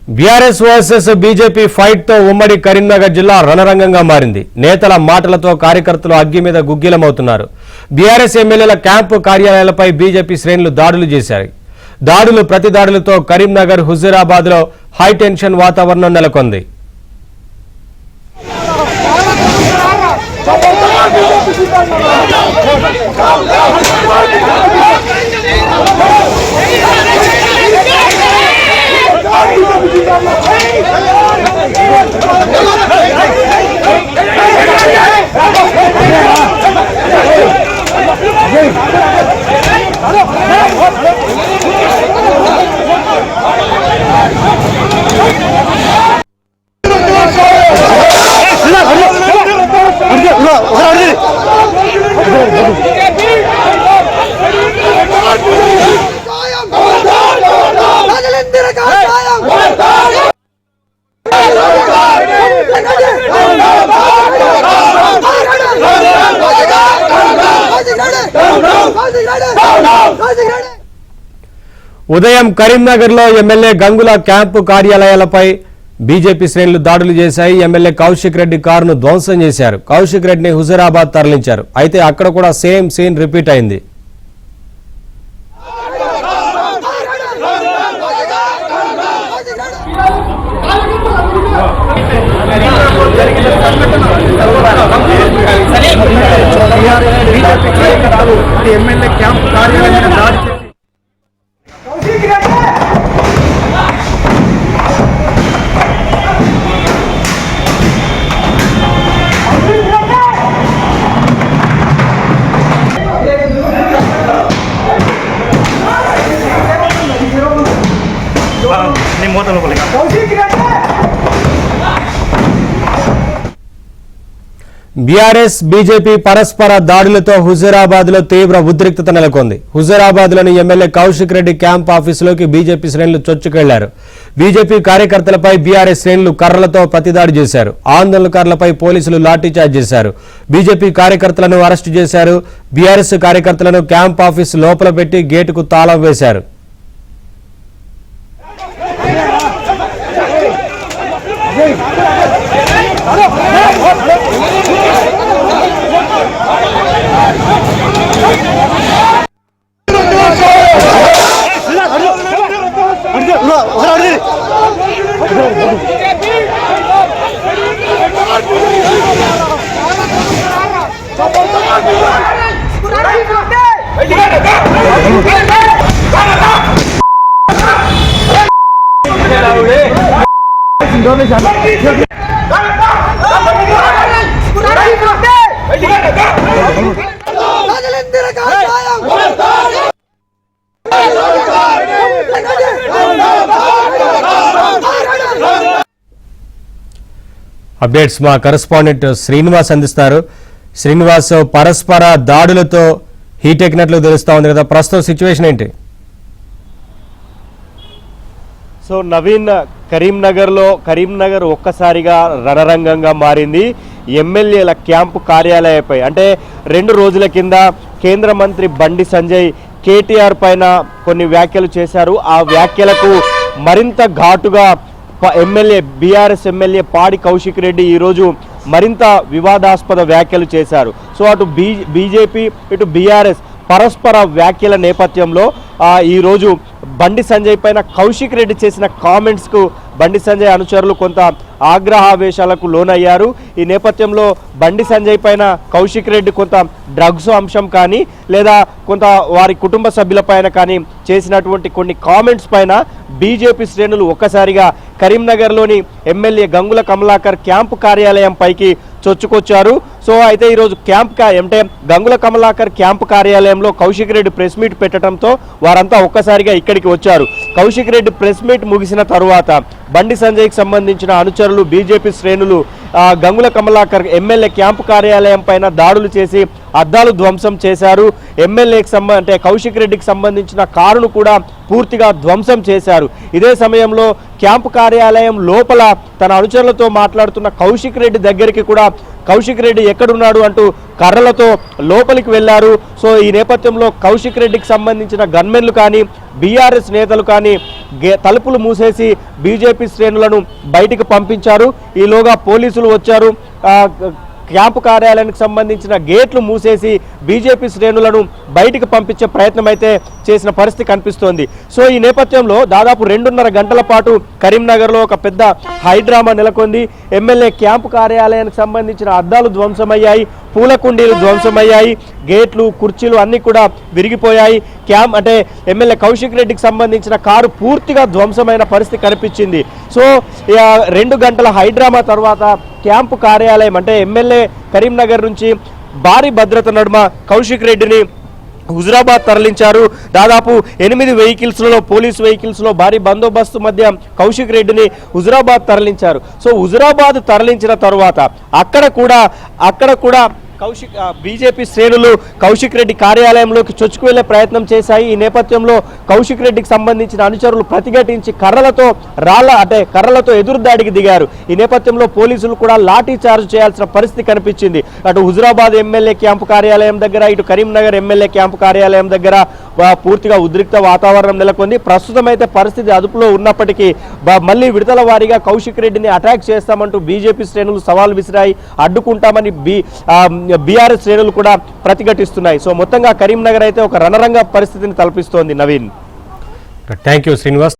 BRS versus BJP fight తో ఉమ్మడి కరీంనగర్ జిల్లా రణరంగంగా మారింది. నేతల మాటలతో కార్యకర్తలు అగ్గి మీద గుగ్గిలమవుతున్నారు. బీఆర్ఎస్ ఎమ్మెల్యేల క్యాంపు కార్యాలయాలపై బీజేపీ శ్రేణులు దాడులు చేశారు. ప్రతి దాడులతో కరీంనగర్ హుజూరాబాద్ లో హై టెన్షన్ వాతావరణం నెలకొంది. ఉదయం కరీంనగర్ లో ఎమ్మెల్యే గంగుల క్యాంపు కార్యాలయాలపై బీజేపీ శ్రేణులు దాడులు చేశాయి. ఎమ్మెల్యే కౌశిక్ రెడ్డి కారును ధ్వంసం చేశారు. కౌశిక్ రెడ్డిని హుజూరాబాద్ తరలించారు. అయితే అక్కడ కూడా సేమ్ సీన్ రిపీట్ అయింది. ఎమ్మెల్యే క్యాంపు కార్యాలయం దాడి బీఆర్ఎస్ బీజేపీ పరస్పర దాడులతో హుజూరాబాద్ లో తీవ్ర ఉద్రిక్తత నెలకొంది. హుజూరాబాద్ లోని ఎమ్మెల్యే కౌశిక్ రెడ్డి క్యాంప్ ఆఫీసులోకి బీజేపీ శ్రేణులు చొచ్చుకెళ్లారు. బీజేపీ కార్యకర్తలపై బీఆర్ఎస్ శ్రేణులు కర్రలతో ప్రతిదాడి చేశారు. ఆందోళనకారులపై పోలీసులు లాఠీచార్జ్ చేశారు. బీజేపీ కార్యకర్తలను అరెస్టు చేశారు. బీఆర్ఎస్ కార్యకర్తలను క్యాంప్ ఆఫీసు లోపల పెట్టి గేటుకు తాళం వేశారు. అప్డేట్స్ మా కరెస్పాండెంట్ శ్రీనివాస్ అందిస్తారు. శ్రీనివాస్, పరస్పర దాడులతో హీట్ ఎక్కినట్లు తెలుస్తా ఉంది కదా, ప్రస్తుతం సిచ్యువేషన్ ఏంటి? సో నవీన్, కరీంనగర్ ఒక్కసారిగా రణరంగంగా మారింది. ఎమ్మెల్యేల క్యాంపు కార్యాలయంపై అంటే 2 రోజుల కింద కేంద్ర మంత్రి బండి సంజయ్ కేటీఆర్ పైన కొన్ని వ్యాఖ్యలు చేశారు. ఆ వ్యాఖ్యలకు మరింత ఘాటుగా బీఆర్ఎస్ ఎమ్మెల్యే పాడి కౌశిక్ రెడ్డి ఈరోజు మరింత వివాదాస్పద వ్యాఖ్యలు చేశారు. సో అటు బీజేపీ ఇటు బీఆర్ఎస్ పరస్పర వ్యాఖ్యల నేపథ్యంలో ఈరోజు బండి సంజయ్ పైన కౌశిక్ రెడ్డి చేసిన కామెంట్స్కు బండి సంజయ్ అనుచరులు కొంత ఆగ్రహావేశాలకు లోనయ్యారు. ఈ నేపథ్యంలో బండి సంజయ్ పైన కౌశిక్ రెడ్డి కొంత డ్రగ్స్ అంశం కానీ లేదా కొంత వారి కుటుంబ సభ్యుల పైన కానీ చేసినటువంటి కొన్ని కామెంట్స్ పైన బీజేపీ శ్రేణులు ఒక్కసారిగా కరీంనగర్లోని ఎమ్మెల్యే గంగుల కమలాకర్ క్యాంపు కార్యాలయం పైకి చొచ్చుకొచ్చారు. సో అయితే ఈరోజు అంటే గంగుల కమలాకర్ క్యాంపు కార్యాలయంలో కౌశిక్ రెడ్డి ప్రెస్ మీట్ పెట్టడంతో వారంతా ఒక్కసారిగా ఇక్కడికి వచ్చారు. కౌశిక్ రెడ్డి ప్రెస్ మీట్ ముగిసిన తరువాత బండి సంజయ్కి సంబంధించిన అనుచరులు బీజేపీ శ్రేణులు గంగుల కమలాకర్ ఎమ్మెల్యే క్యాంపు కార్యాలయం పైన దాడులు చేసి అద్దాలు ధ్వంసం చేశారు. ఎమ్మెల్యేకి కౌశిక్ రెడ్డికి సంబంధించిన కారును కూడా పూర్తిగా ధ్వంసం చేశారు. ఇదే సమయంలో క్యాంపు కార్యాలయం లోపల తన అనుచరులతో మాట్లాడుతున్న కౌశిక్ రెడ్డి దగ్గరికి కూడా కౌశిక్ రెడ్డి ఎక్కడున్నాడు అంటూ కర్రలతో లోపలికి వెళ్లారు. సో ఈ నేపథ్యంలో కౌశిక్ రెడ్డికి సంబంధించిన గన్మెన్లు కానీ బీఆర్ఎస్ నేతలు కానీ తలుపులు మూసేసి బీజేపీ శ్రేణులను బయటికి పంపించారు. ఈలోగా పోలీసులు వచ్చారు. క్యాంపు కార్యాలయానికి సంబంధించిన గేట్లు మూసేసి బీజేపీ శ్రేణులను బయటికి పంపించే ప్రయత్నం అయితే చేసిన పరిస్థితి కనిపిస్తోంది. సో ఈ నేపథ్యంలో దాదాపు 2.5 గంటల పాటు కరీంనగర్లో ఒక పెద్ద హైడ్రామా నెలకొంది. ఎమ్మెల్యే క్యాంపు కార్యాలయానికి సంబంధించిన అద్దాలు ధ్వంసమయ్యాయి, పూల కుండీలు ధ్వంసమయ్యాయి, గేట్లు కుర్చీలు అన్నీ కూడా విరిగిపోయాయి. అంటే ఎమ్మెల్యే కౌశిక్ రెడ్డికి సంబంధించిన కారు పూర్తిగా ధ్వంసమైన పరిస్థితి కనిపించింది. సో 2 గంటల హైడ్రామా తర్వాత క్యాంపు కార్యాలయం అంటే ఎమ్మెల్యే కరీంనగర్ నుంచి భారీ భద్రత నడుమ కౌశిక్ రెడ్డిని హుజురాబాద్ తరలించారు. దాదాపు 8 వెహికల్స్లో పోలీస్ వెహికల్స్లో భారీ బందోబస్తు మధ్య కౌశిక్ రెడ్డిని హుజురాబాద్ తరలించారు. సో హుజురాబాద్ తరలించిన తర్వాత అక్కడ కూడా బీజేపీ శ్రేణులు కౌశిక్ రెడ్డి కార్యాలయంలోకి చొచ్చుకు వెళ్లే ప్రయత్నం చేశాయి. ఈ నేపథ్యంలో కౌశిక్ రెడ్డికి సంబంధించిన అనుచరులు ప్రతిఘటించి కర్రలతో ఎదురుదాడికి దిగారు. ఈ నేపథ్యంలో పోలీసులు కూడా లాఠీ చార్జ్ చేయాల్సిన పరిస్థితి కనిపించింది. అటు హుజురాబాద్ ఎమ్మెల్యే క్యాంపు కార్యాలయం దగ్గర, ఇటు కరీంనగర్ ఎమ్మెల్యే క్యాంపు కార్యాలయం దగ్గర పూర్తిగా ఉద్రిక్త వాతావరణం నెలకొంది. ప్రస్తుతం అయితే పరిస్థితి అదుపులో ఉన్నప్పటికీ మళ్ళీ విడతల వారీగా కౌశిక్ రెడ్డిని అటాక్ చేస్తామంటూ బీజేపీ శ్రేణులు సవాల్ విసిరాయి. అడ్డుకుంటామని బీఆర్ఎస్ శ్రేణులు కూడా ప్రతిఘటిస్తున్నాయి. సో మొత్తంగా కరీంనగర్ అయితే ఒక రణరంగ పరిస్థితిని తలపిస్తోంది. Naveen, thank you Srinivas.